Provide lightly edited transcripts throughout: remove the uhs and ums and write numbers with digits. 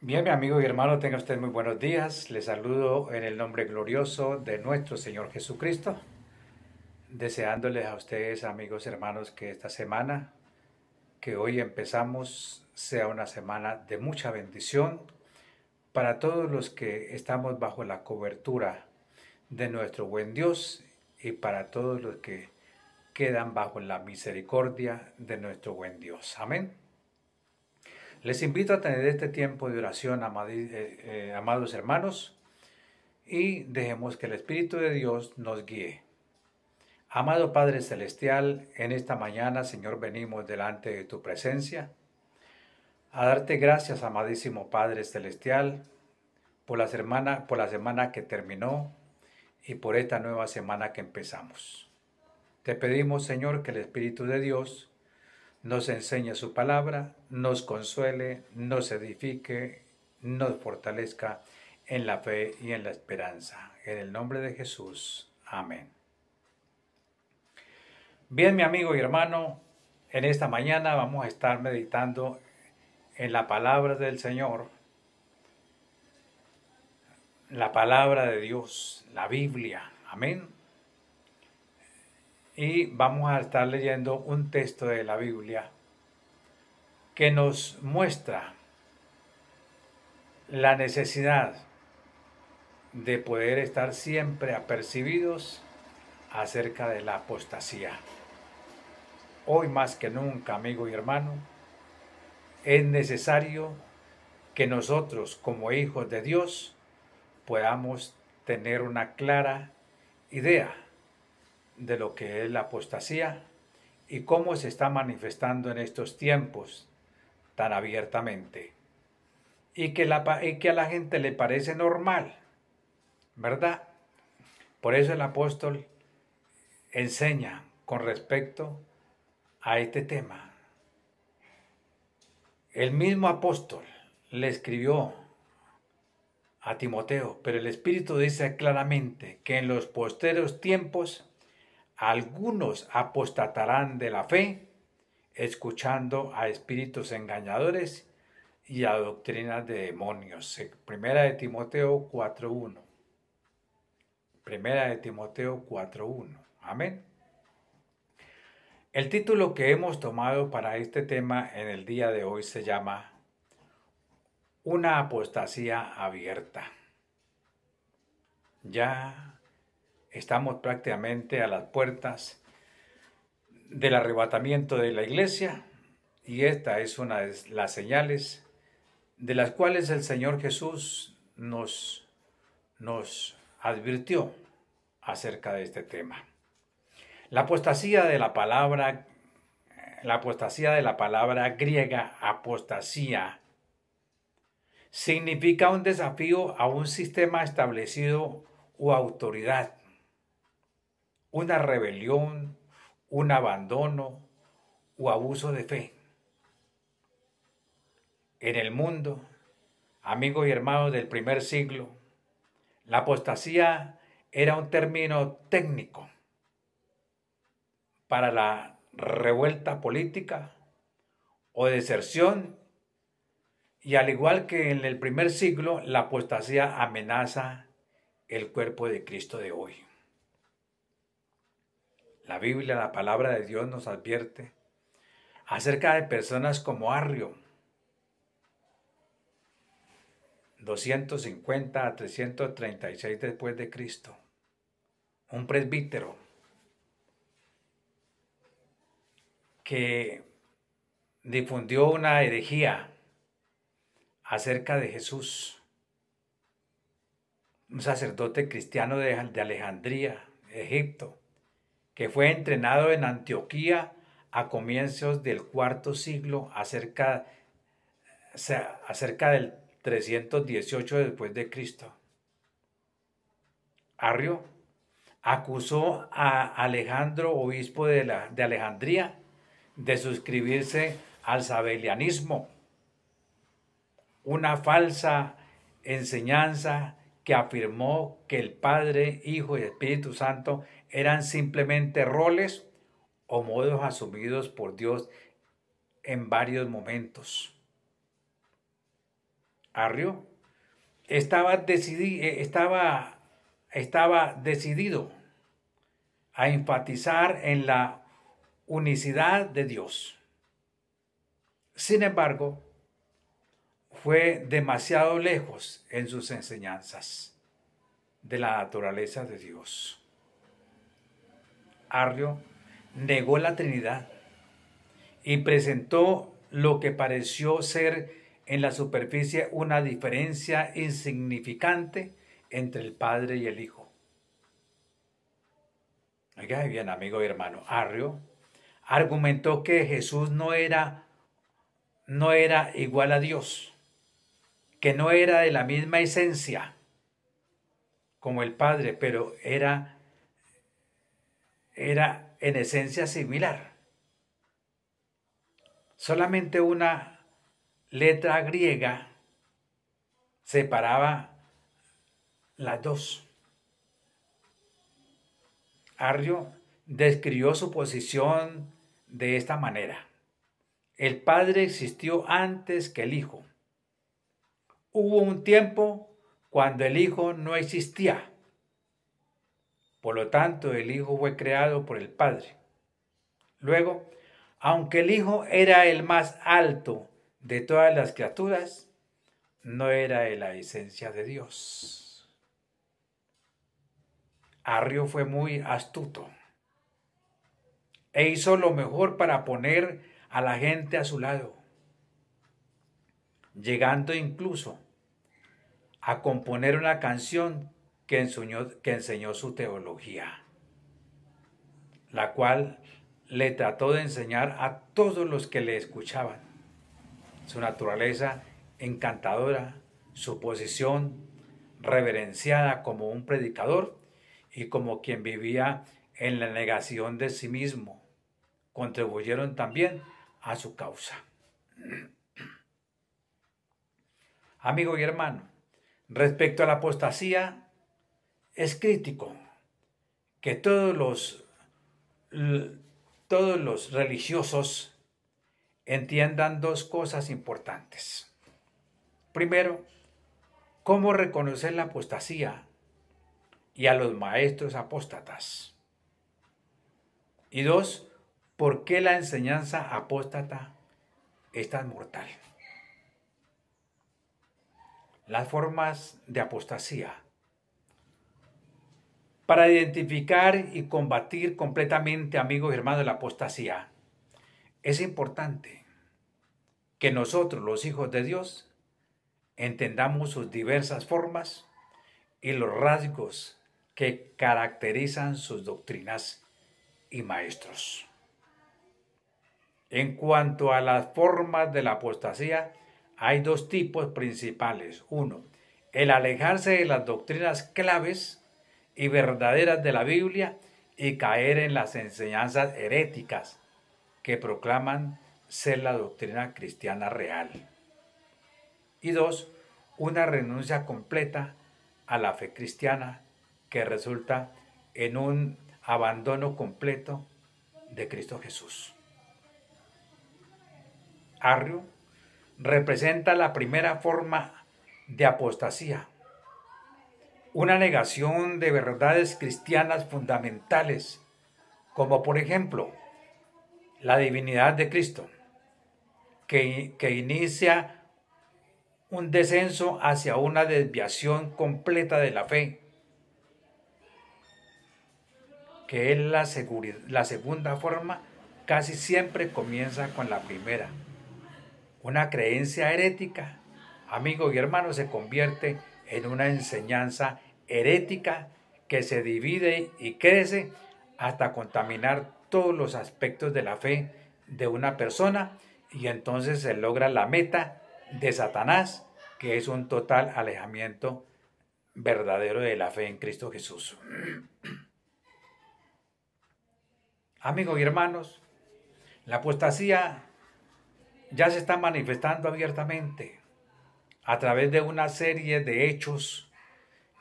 Bien, mi amigo y hermano, tenga usted muy buenos días. Le saludo en el nombre glorioso de nuestro Señor Jesucristo, deseándoles a ustedes, amigos y hermanos, que esta semana que hoy empezamos sea una semana de mucha bendición para todos los que estamos bajo la cobertura de nuestro buen Dios y para todos los que quedan bajo la misericordia de nuestro buen Dios. Amén. Les invito a tener este tiempo de oración, amados hermanos, y dejemos que el Espíritu de Dios nos guíe. Amado Padre Celestial, en esta mañana, Señor, venimos delante de tu presencia a darte gracias, amadísimo Padre Celestial, por la semana que terminó y por esta nueva semana que empezamos. Te pedimos, Señor, que el Espíritu de Dios nos enseñe su palabra, nos consuele, nos edifique, nos fortalezca en la fe y en la esperanza. En el nombre de Jesús. Amén. Bien, mi amigo y hermano, en esta mañana vamos a estar meditando en la palabra del Señor, la palabra de Dios, la Biblia. Amén. Y vamos a estar leyendo un texto de la Biblia que nos muestra la necesidad de poder estar siempre apercibidos acerca de la apostasía. Hoy más que nunca, amigo y hermano, es necesario que nosotros como hijos de Dios podamos tener una clara idea de lo que es la apostasía y cómo se está manifestando en estos tiempos tan abiertamente. Y que a la gente le parece normal, ¿verdad? Por eso el apóstol enseña con respecto a este tema. El mismo apóstol le escribió a Timoteo, pero el Espíritu dice claramente que en los posteros tiempos algunos apostatarán de la fe, escuchando a espíritus engañadores y a doctrinas de demonios. Primera de Timoteo 4.1. Primera de Timoteo 4.1. Amén. El título que hemos tomado para este tema en el día de hoy se llama Una apostasía abierta. Ya estamos prácticamente a las puertas del arrebatamiento de la iglesia y esta es una de las señales de las cuales el Señor Jesús nos advirtió acerca de este tema. La apostasía de la palabra griega apostasía significa un desafío a un sistema establecido o autoridad, una rebelión, un abandono o abuso de fe. En el mundo, amigos y hermanos del primer siglo, la apostasía era un término técnico para la revuelta política o deserción, y al igual que en el primer siglo, la apostasía amenaza el cuerpo de Cristo de hoy. La Biblia, la palabra de Dios, nos advierte acerca de personas como Arrio, 250 a 336 después de Cristo, un presbítero que difundió una herejía acerca de Jesús, un sacerdote cristiano de Alejandría, Egipto, que fue entrenado en Antioquía a comienzos del cuarto siglo acerca del 318 después de Cristo. Arrio acusó a Alejandro, obispo de Alejandría, de suscribirse al sabelianismo, una falsa enseñanza que afirmó que el Padre, Hijo y Espíritu Santo eran simplemente roles o modos asumidos por Dios en varios momentos. Arrio estaba decidido a enfatizar en la unicidad de Dios. Sin embargo, fue demasiado lejos en sus enseñanzas de la naturaleza de Dios. Arrio negó la Trinidad y presentó lo que pareció ser en la superficie una diferencia insignificante entre el Padre y el Hijo. Oiga bien, amigo y hermano, Arrio argumentó que Jesús no era igual a Dios, que no era de la misma esencia como el Padre, pero era en esencia similar. Solamente una letra griega separaba las dos. Arrio describió su posición de esta manera: el Padre existió antes que el Hijo. Hubo un tiempo cuando el Hijo no existía. Por lo tanto, el Hijo fue creado por el Padre. Luego, aunque el Hijo era el más alto de todas las criaturas, no era de la esencia de Dios. Arrio fue muy astuto e hizo lo mejor para poner a la gente a su lado, llegando incluso a componer una canción que enseñó su teología, la cual le trató de enseñar a todos los que le escuchaban su naturaleza encantadora, su posición reverenciada como un predicador y como quien vivía en la negación de sí mismo. Contribuyeron también a su causa. Amigo y hermano, respecto a la apostasía, es crítico que todos los religiosos entiendan dos cosas importantes. Primero, cómo reconocer la apostasía y a los maestros apóstatas. Y dos, por qué la enseñanza apóstata es tan mortal. Las formas de apostasía. Para identificar y combatir completamente, amigos y hermanos, la apostasía, es importante que nosotros, los hijos de Dios, entendamos sus diversas formas y los rasgos que caracterizan sus doctrinas y maestros. En cuanto a las formas de la apostasía, hay dos tipos principales. Uno, el alejarse de las doctrinas claves y verdaderas de la Biblia y caer en las enseñanzas heréticas que proclaman ser la doctrina cristiana real. Y dos, una renuncia completa a la fe cristiana que resulta en un abandono completo de Cristo Jesús. Arrio representa la primera forma de apostasía, una negación de verdades cristianas fundamentales, como por ejemplo la divinidad de Cristo, que inicia un descenso hacia una desviación completa de la fe, que es la segunda forma, casi siempre comienza con la primera. Una creencia herética, amigo y hermano, se convierte en una enseñanza herética que se divide y crece hasta contaminar todos los aspectos de la fe de una persona, y entonces se logra la meta de Satanás, que es un total alejamiento verdadero de la fe en Cristo Jesús. Amigos y hermanos, la apostasía ya se está manifestando abiertamente a través de una serie de hechos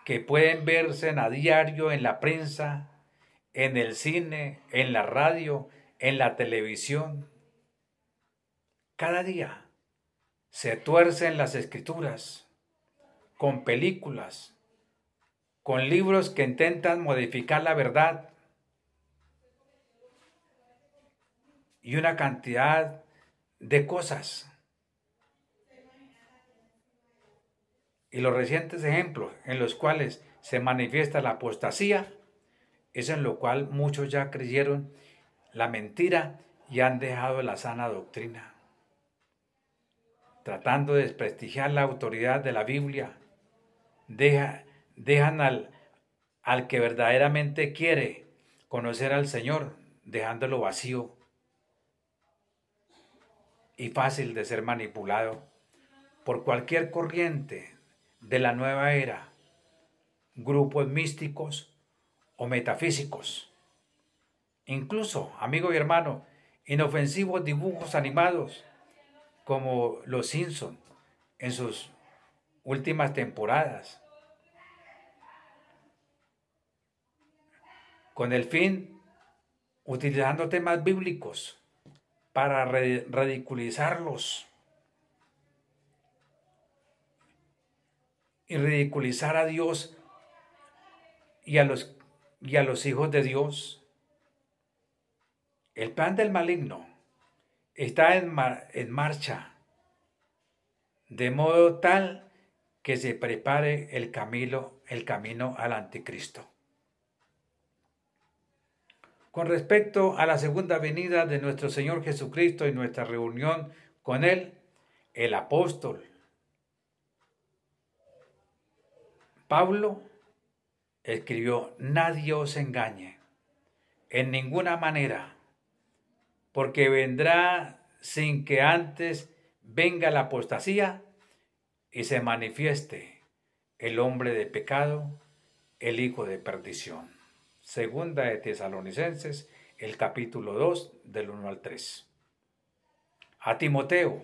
que pueden verse a diario en la prensa, en el cine, en la radio, en la televisión. Cada día se tuercen las escrituras con películas, con libros que intentan modificar la verdad y una cantidad de cosas. Y los recientes ejemplos en los cuales se manifiesta la apostasía es en lo cual muchos ya creyeron la mentira y han dejado la sana doctrina, tratando de desprestigiar la autoridad de la Biblia. Dejan al que verdaderamente quiere conocer al Señor, dejándolo vacío y fácil de ser manipulado por cualquier corriente de la nueva era, grupos místicos o metafísicos. Incluso, amigo y hermano, inofensivos dibujos animados como Los Simpson en sus últimas temporadas, con el fin, utilizando temas bíblicos para ridiculizarlos y ridiculizar a Dios y a los hijos de Dios. El plan del maligno está en marcha, de modo tal que se prepare el camino al anticristo. Con respecto a la segunda venida de nuestro Señor Jesucristo y nuestra reunión con Él, el apóstol Pablo escribió: nadie os engañe en ninguna manera, porque vendrá sin que antes venga la apostasía y se manifieste el hombre de pecado, el hijo de perdición. Segunda de Tesalonicenses, el capítulo 2, del 1 al 3. A Timoteo,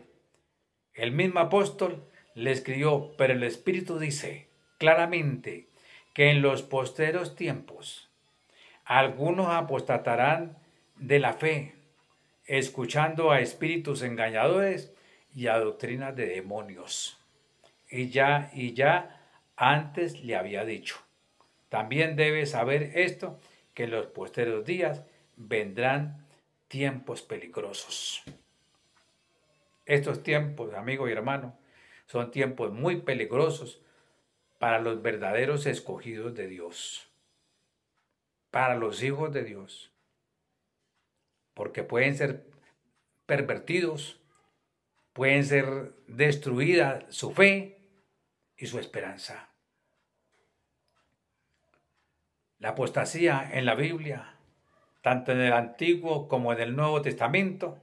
el mismo apóstol, le escribió: pero el Espíritu dice claramente que en los posteros tiempos algunos apostatarán de la fe, escuchando a espíritus engañadores y a doctrinas de demonios. Y ya antes le había dicho: también debes saber esto, que en los posteros días vendrán tiempos peligrosos. Estos tiempos, amigo y hermano, son tiempos muy peligrosos para los verdaderos escogidos de Dios, para los hijos de Dios, porque pueden ser pervertidos, pueden ser destruida su fe y su esperanza. La apostasía en la Biblia, tanto en el Antiguo como en el Nuevo Testamento,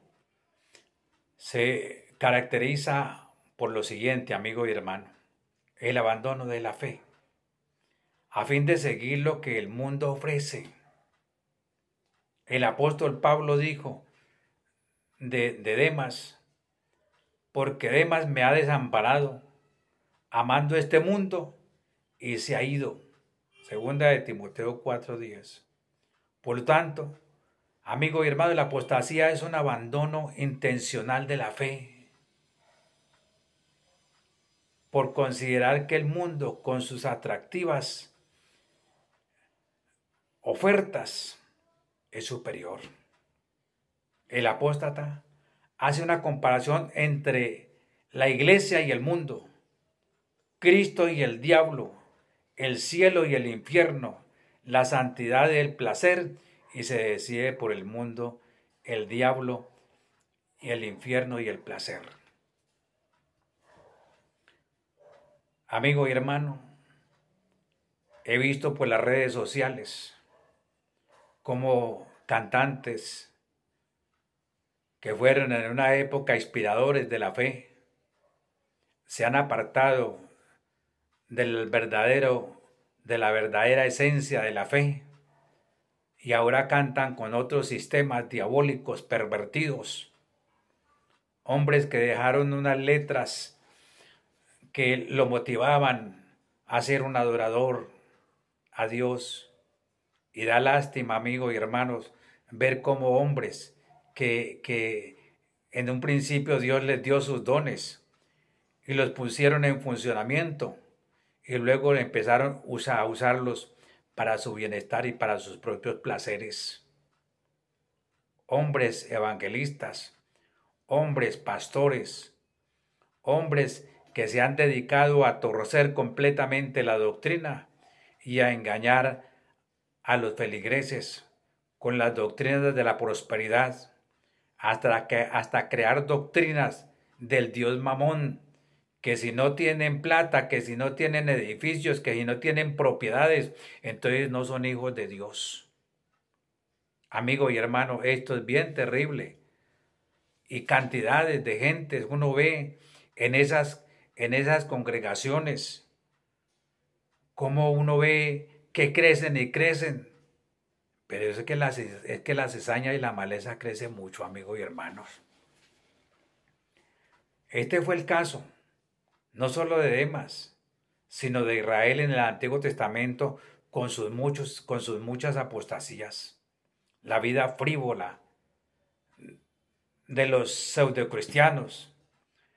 se caracteriza por lo siguiente, amigo y hermano: el abandono de la fe, a fin de seguir lo que el mundo ofrece. El apóstol Pablo dijo de Demas: porque Demas me ha desamparado, amando este mundo, y se ha ido. Segunda de Timoteo 4:10. Por lo tanto, amigo y hermano, la apostasía es un abandono intencional de la fe, por considerar que el mundo, con sus atractivas ofertas, es superior. El apóstata hace una comparación entre la iglesia y el mundo, Cristo y el diablo, el cielo y el infierno, la santidad y el placer, y se decide por el mundo, el diablo y el infierno y el placer. Amigo y hermano, he visto por las redes sociales como cantantes que fueron en una época inspiradores de la fe se han apartado de la verdadera esencia de la fe, y ahora cantan con otros sistemas diabólicos pervertidos. Hombres que dejaron unas letras que lo motivaban a ser un adorador a Dios. Y da lástima, amigos y hermanos, ver cómo hombres que en un principio Dios les dio sus dones y los pusieron en funcionamiento, y luego empezaron a usarlos para su bienestar y para sus propios placeres. Hombres evangelistas, hombres pastores, hombres que se han dedicado a torcer completamente la doctrina y a engañar a los feligreses con las doctrinas de la prosperidad, hasta crear doctrinas del Dios Mamón, que si no tienen plata, que si no tienen edificios, que si no tienen propiedades, entonces no son hijos de Dios. Amigo y hermano, esto es bien terrible. Y cantidades de gente uno ve en esas congregaciones, como uno ve que crecen y crecen. Pero es que la cizaña y la maleza crecen mucho, amigos y hermanos. Este fue el caso, no solo de Demas, sino de Israel en el Antiguo Testamento con sus muchas apostasías. La vida frívola de los pseudocristianos,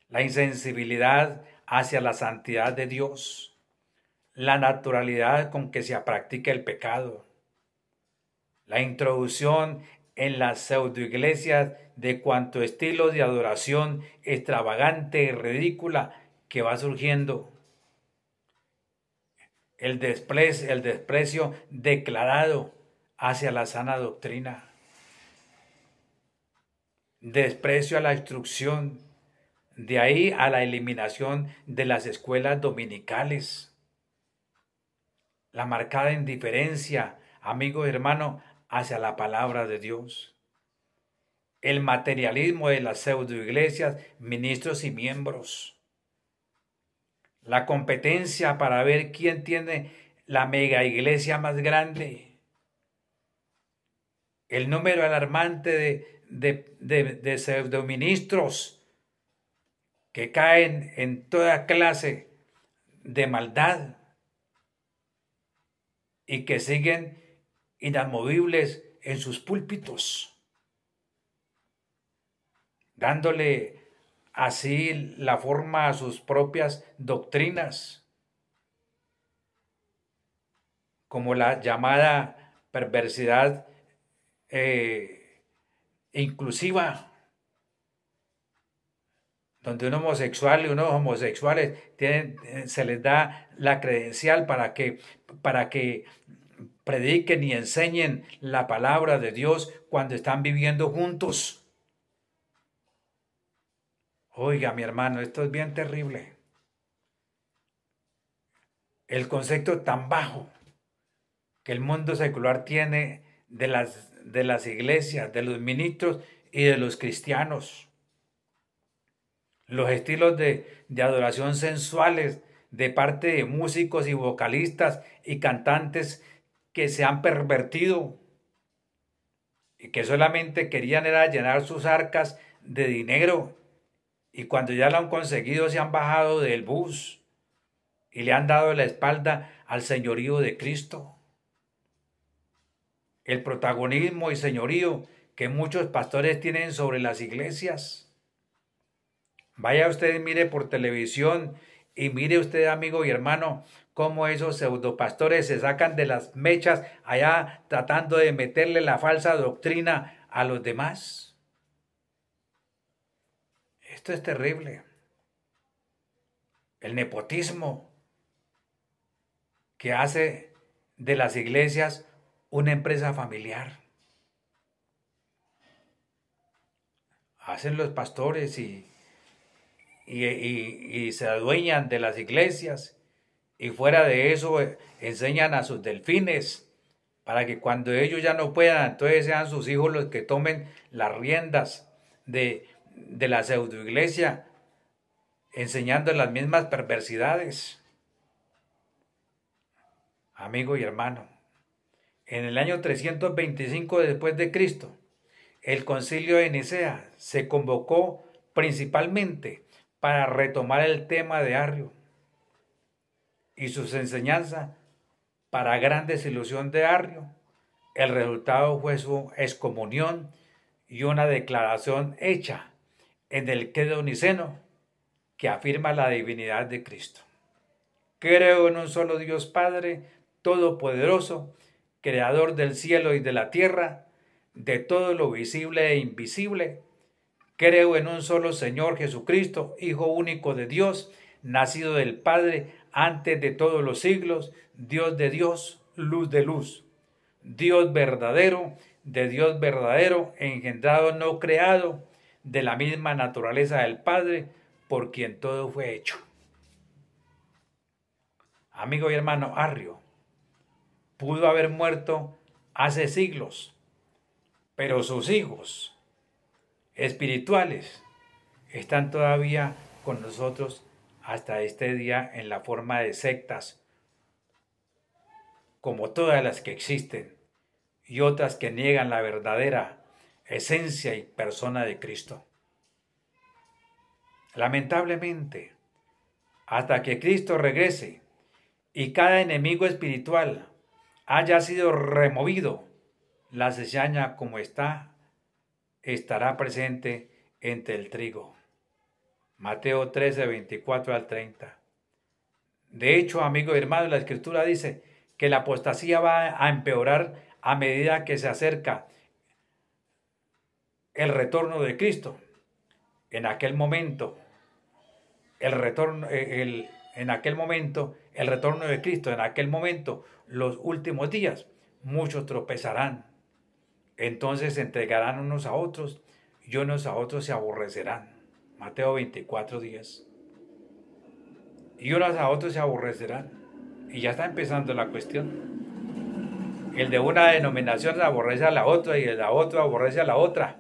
la insensibilidad hacia la santidad de Dios, la naturalidad con que se practica el pecado, la introducción en las pseudoiglesias de cuanto estilo de adoración extravagante y ridícula que va surgiendo, el desprecio declarado hacia la sana doctrina, desprecio a la instrucción, de ahí a la eliminación de las escuelas dominicales, la marcada indiferencia, amigo y hermano, hacia la palabra de Dios, el materialismo de las pseudoiglesias, ministros y miembros, la competencia para ver quién tiene la mega iglesia más grande, el número alarmante de pseudoministros que caen en toda clase de maldad y que siguen inamovibles en sus púlpitos, dándole así la forma a sus propias doctrinas, como la llamada perversidad inclusiva, donde un homosexual y unos homosexuales se les da la credencial para que prediquen y enseñen la palabra de Dios cuando están viviendo juntos. Oiga, mi hermano, esto es bien terrible. El concepto tan bajo que el mundo secular tiene de las iglesias, de los ministros y de los cristianos. Los estilos de adoración sensuales de parte de músicos y vocalistas y cantantes que se han pervertido y que solamente querían era llenar sus arcas de dinero, y cuando ya lo han conseguido se han bajado del bus y le han dado la espalda al señorío de Cristo. El protagonismo y señorío que muchos pastores tienen sobre las iglesias. Vaya usted y mire por televisión y mire usted, amigo y hermano, cómo esos pseudopastores se sacan de las mechas allá tratando de meterle la falsa doctrina a los demás. Esto es terrible. El nepotismo que hace de las iglesias una empresa familiar. Hacen los pastores y se adueñan de las iglesias, y fuera de eso enseñan a sus delfines para que cuando ellos ya no puedan, entonces sean sus hijos los que tomen las riendas de la pseudoiglesia, enseñando las mismas perversidades. Amigo y hermano, en el año 325 después de Cristo, el Concilio de Nicea se convocó principalmente para retomar el tema de Arrio y sus enseñanzas. Para gran desilusión de Arrio, el resultado fue su excomunión y una declaración hecha en el credo niceno que afirma la divinidad de Cristo. Creo en un solo Dios Padre, Todopoderoso, Creador del cielo y de la tierra, de todo lo visible e invisible. Creo en un solo Señor Jesucristo, Hijo único de Dios, nacido del Padre antes de todos los siglos, Dios de Dios, luz de luz. Dios verdadero, de Dios verdadero, engendrado, no creado, de la misma naturaleza del Padre, por quien todo fue hecho. Amigo y hermano, Arrio pudo haber muerto hace siglos, pero sus hijos espirituales están todavía con nosotros hasta este día en la forma de sectas, como todas las que existen, y otras que niegan la verdadera esencia y persona de Cristo. Lamentablemente, hasta que Cristo regrese y cada enemigo espiritual haya sido removido, la cizaña como estará presente entre el trigo. Mateo 13, 24 al 30. De hecho, amigo y hermano, la Escritura dice que la apostasía va a empeorar a medida que se acerca el retorno de Cristo. En aquel momento, el retorno de Cristo, en aquel momento, los últimos días, muchos tropezarán. Entonces se entregarán unos a otros y unos a otros se aborrecerán. Mateo 24, 10. Y unos a otros se aborrecerán. Y ya está empezando la cuestión. El de una denominación aborrece a la otra y el de la otra aborrece a la otra.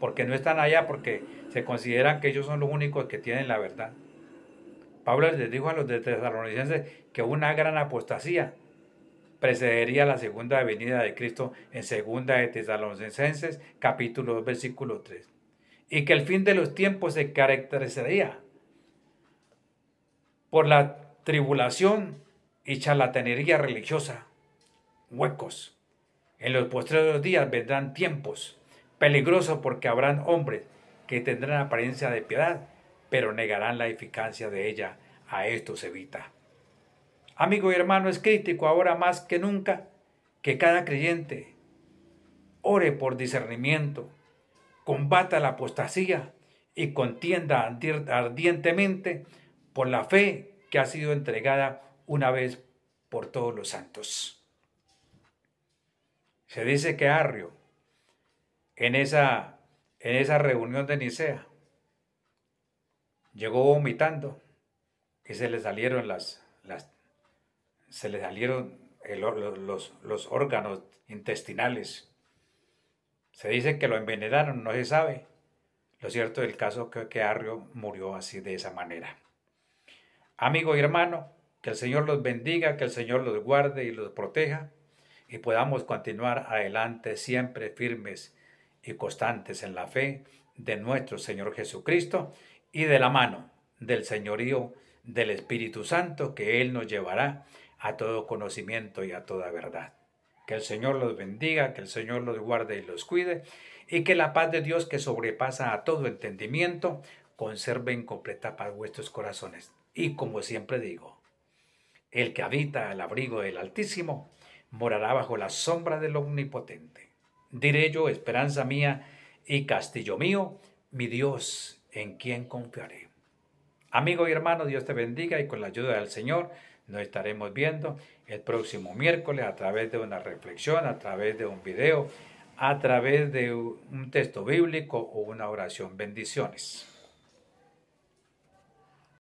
Porque no están allá, porque se consideran que ellos son los únicos que tienen la verdad. Pablo les dijo a los de Tesalonicenses que una gran apostasía precedería la segunda venida de Cristo en segunda de Tesalonicenses, capítulo 2, versículo 3. Y que el fin de los tiempos se caracterizaría por la tribulación y charlatanería religiosa, huecos. En los postreros días vendrán tiempos peligrosos porque habrán hombres que tendrán apariencia de piedad, pero negarán la eficacia de ella. A esto se evita. Amigo y hermano, es crítico ahora más que nunca que cada creyente ore por discernimiento, combata la apostasía y contienda ardientemente por la fe que ha sido entregada una vez por todos los santos. Se dice que Arrio, en esa reunión de Nicea, llegó vomitando y se le salieron los órganos intestinales. Se dice que lo envenenaron, no se sabe. Lo cierto del caso es que Arrio murió así, de esa manera. Amigo y hermano, que el Señor los bendiga, que el Señor los guarde y los proteja y podamos continuar adelante siempre firmes y constantes en la fe de nuestro Señor Jesucristo y de la mano del señorío del Espíritu Santo, que Él nos llevará a todo conocimiento y a toda verdad. Que el Señor los bendiga, que el Señor los guarde y los cuide, y que la paz de Dios, que sobrepasa a todo entendimiento, conserve en completa paz vuestros corazones. Y como siempre digo, el que habita al abrigo del Altísimo morará bajo la sombra del Omnipotente. Diré yo, esperanza mía y castillo mío, mi Dios, en quien confiaré. Amigo y hermano, Dios te bendiga y con la ayuda del Señor nos estaremos viendo el próximo miércoles a través de una reflexión, a través de un video, a través de un texto bíblico o una oración. Bendiciones.